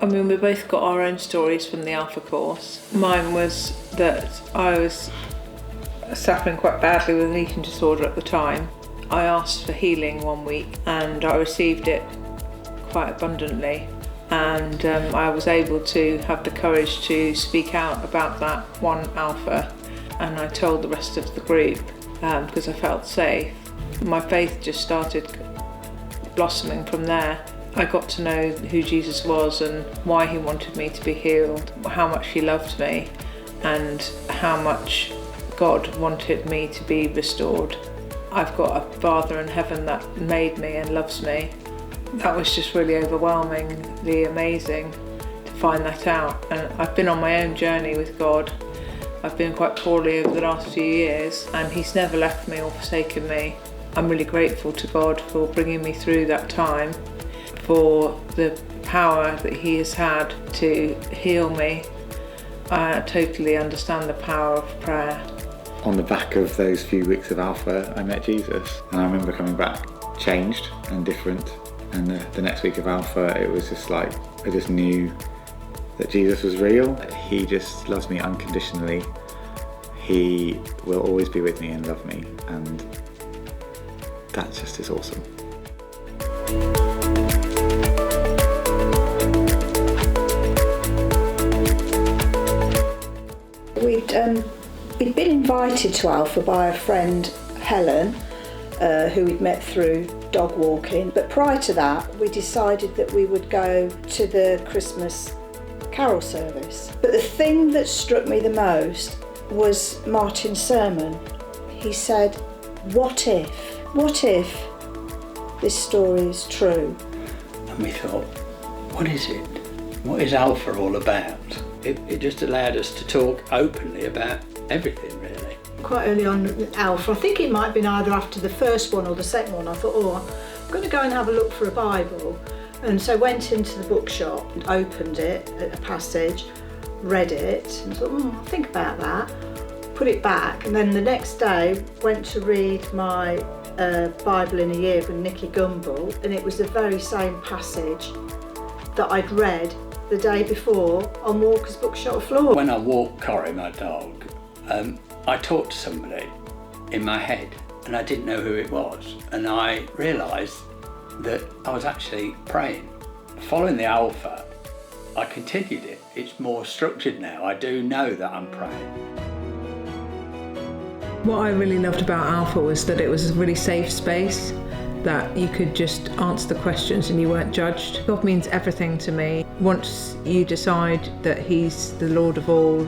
I mean, we both got our own stories from the Alpha course. Mine was that I was suffering quite badly with an eating disorder at the time. I asked for healing one week and I received it quite abundantly, and I was able to have the courage to speak out about that one Alpha, and I told the rest of the group because I felt safe. My faith just started blossoming from there. I got to know who Jesus was and why he wanted me to be healed, how much he loved me, and how much God wanted me to be restored. I've got a Father in heaven that made me and loves me. That was just really overwhelmingly amazing to find that out. And I've been on my own journey with God. I've been quite poorly over the last few years, and he's never left me or forsaken me. I'm really grateful to God for bringing me through that time, for the power that he has had to heal me. I totally understand the power of prayer. On the back of those few weeks of Alpha, I met Jesus, and I remember coming back changed and different. And the next week of Alpha, it was just like, I just knew that Jesus was real. He just loves me unconditionally. He will always be with me and love me, and that just is awesome. We'd been invited to Alpha by a friend, Helen, who we'd met through dog walking. But prior to that, we decided that we would go to the Christmas carol service. But the thing that struck me the most was Martin's sermon. He said, what if this story is true? And we thought, what is it? What is Alpha all about? It just allowed us to talk openly about everything, really. Quite early on in Alpha, I think it might have been either after the first one or the second one, I thought, I'm going to go and have a look for a Bible. And so I went into the bookshop, opened it at a passage, read it, and thought, I'll think about that, put it back. And then the next day, went to read my Bible in a Year with Nicky Gumbel, and it was the very same passage that I'd read the day before on Walker's bookshop floor. When I walked Corrie, my dog, I talked to somebody in my head and I didn't know who it was, and I realised that I was actually praying. Following the Alpha, I continued it. It's more structured now. I do know that I'm praying. What I really loved about Alpha was that it was a really safe space, that you could just answer the questions and you weren't judged. God means everything to me. Once you decide that he's the Lord of all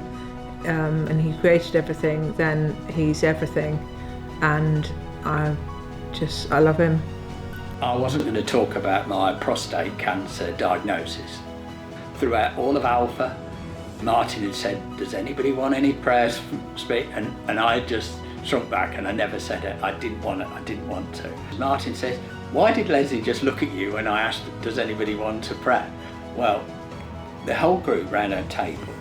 and he created everything, then he's everything, and I love him. I wasn't going to talk about my prostate cancer diagnosis. Throughout all of Alpha, Martin had said, does anybody want any prayers from speak? And I just shrunk back and I never said it. I didn't want to. Martin says, why did Leslie just look at you when I asked, does anybody want to pray? Well, the whole group round our table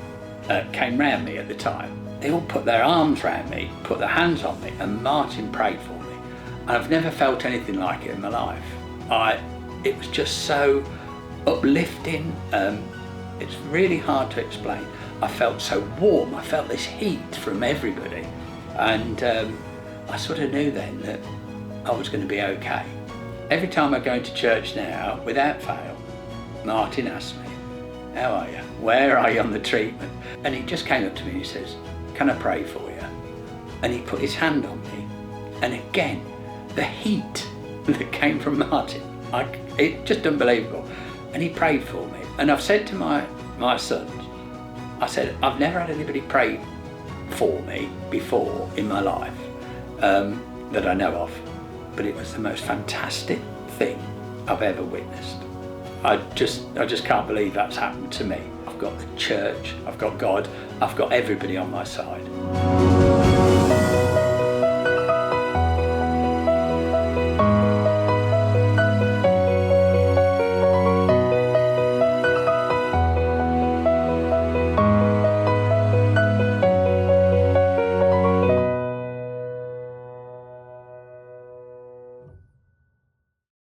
came round me at the time. They all put their arms round me, put their hands on me, and Martin prayed for me. And I've never felt anything like it in my life. It was just so uplifting. It's really hard to explain. I felt so warm. I felt this heat from everybody. And I sort of knew then that I was going to be okay. Every time I go into church now, without fail, Martin asks me, how are you? Where are you on the treatment? And he just came up to me and he says, can I pray for you? And he put his hand on me. And again, the heat that came from Martin, it's just unbelievable. And he prayed for me. And I've said to my sons, I said, I've never had anybody pray for me before in my life that I know of, but it was the most fantastic thing I've ever witnessed. I just can't believe that's happened to me. I've got the church, I've got God, I've got everybody on my side.